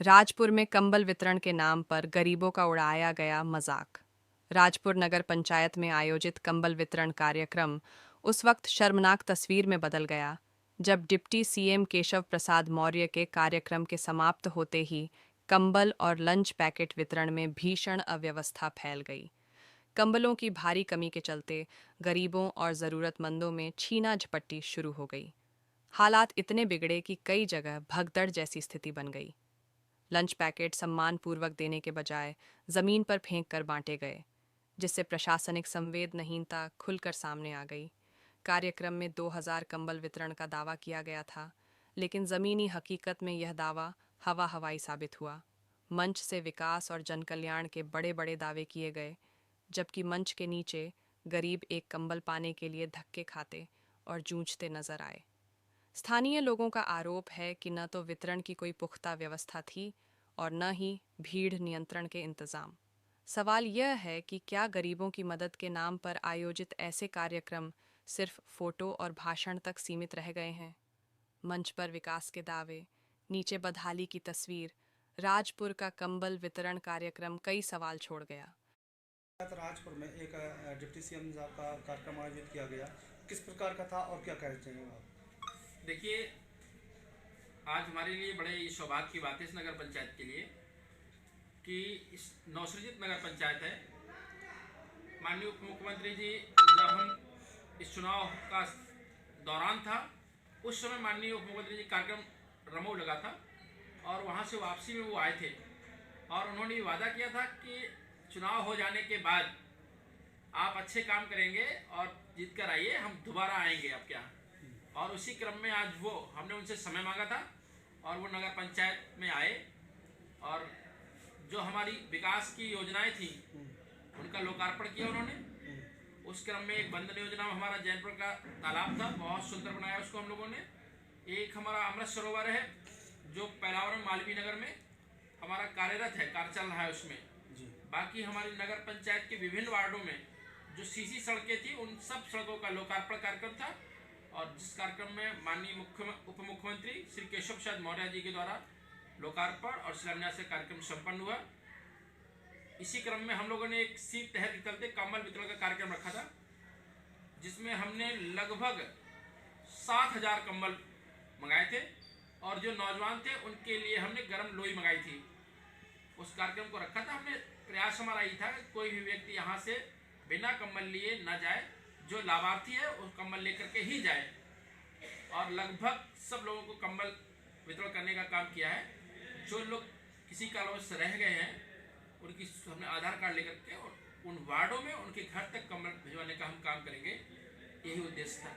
राजपुर में कंबल वितरण के नाम पर गरीबों का उड़ाया गया मजाक। राजपुर नगर पंचायत में आयोजित कंबल वितरण कार्यक्रम उस वक्त शर्मनाक तस्वीर में बदल गया जब डिप्टी सीएम केशव प्रसाद मौर्य के कार्यक्रम के समाप्त होते ही कंबल और लंच पैकेट वितरण में भीषण अव्यवस्था फैल गई। कंबलों की भारी कमी के चलते गरीबों और जरूरतमंदों में छीना झपट्टी शुरू हो गई। हालात इतने बिगड़े कि कई जगह भगदड़ जैसी स्थिति बन गई। लंच पैकेट सम्मानपूर्वक देने के बजाय जमीन पर फेंक कर बांटे गए, जिससे प्रशासनिक संवेदनहीनता खुलकर सामने आ गई। कार्यक्रम में 2000 कंबल वितरण का दावा किया गया था, लेकिन जमीनी हकीकत में यह दावा हवा हवाई साबित हुआ। मंच से विकास और जनकल्याण के बड़े बड़े दावे किए गए, जबकि मंच के नीचे गरीब एक कंबल पाने के लिए धक्के खाते और जूझते नजर आए। स्थानीय लोगों का आरोप है कि न तो वितरण की कोई पुख्ता व्यवस्था थी और न ही भीड़ नियंत्रण के इंतजाम। सवाल यह है कि क्या गरीबों की मदद के नाम पर आयोजित ऐसे कार्यक्रम सिर्फ फोटो और भाषण तक सीमित रह गए हैं? मंच पर विकास के दावे, नीचे बदहाली की तस्वीर। राजपुर का कंबल वितरण कार्यक्रम कई सवाल छोड़ गया। राजपुर में एक डिप्टी सीएम साहब का कार्यक्रम आयोजित किया गया। किस प्रकार का था और क्या कहना चाहिए आप? देखिए, आज हमारे लिए बड़े ये सौभाग्य की बात है इस नगर पंचायत के लिए कि इस नवसृजित नगर पंचायत है। माननीय उप मुख्यमंत्री जी जब हम इस चुनाव का दौरान था, उस समय माननीय उप मुख्यमंत्री जी कार्यक्रम रमऊ लगा था और वहाँ से वापसी में वो आए थे और उन्होंने ये वादा किया था कि चुनाव हो जाने के बाद आप अच्छे काम करेंगे और जीत कर आइए, हम दोबारा आएंगे आपके यहाँ। और उसी क्रम में आज वो हमने उनसे समय मांगा था और वो नगर पंचायत में आए और जो हमारी विकास की योजनाएं थी उनका लोकार्पण किया उन्होंने। उस क्रम में एक बंदन योजना में हमारा जैनपुर का तालाब था, बहुत सुंदर बनाया उसको हम लोगों ने। एक हमारा अमृत सरोवर है जो पैलावर मालवीय नगर में हमारा कार्यरत है, कार्य चल रहा है उसमें। बाकी हमारी नगर पंचायत के विभिन्न वार्डों में जो सीसी सड़कें थी उन सब सड़कों का लोकार्पण कार्यक्रम था और जिस कार्यक्रम में माननीय उप मुख्यमंत्री श्री केशव प्रसाद मौर्य जी के द्वारा लोकार्पण और शिलान्यास का कार्यक्रम संपन्न हुआ। इसी क्रम में हम लोगों ने एक शीतलहर के चलते कंबल वितरण का कार्यक्रम रखा था, जिसमें हमने लगभग 7000 कंबल मंगाए थे और जो नौजवान थे उनके लिए हमने गर्म लोई मंगाई थी। उस कार्यक्रम को रखा था हमने। प्रयास हमारा ये था कि कोई भी व्यक्ति यहाँ से बिना कंबल लिए न जाए, जो लाभार्थी है वो कंबल लेकर के ही जाए। और लगभग सब लोगों को कंबल वितरण करने का काम किया है। जो लोग किसी कारणवश से रह गए हैं उनकी हमने आधार कार्ड लेकर के और उन वार्डों में उनके घर तक कंबल भिजवाने का हम काम करेंगे, यही उद्देश्य था।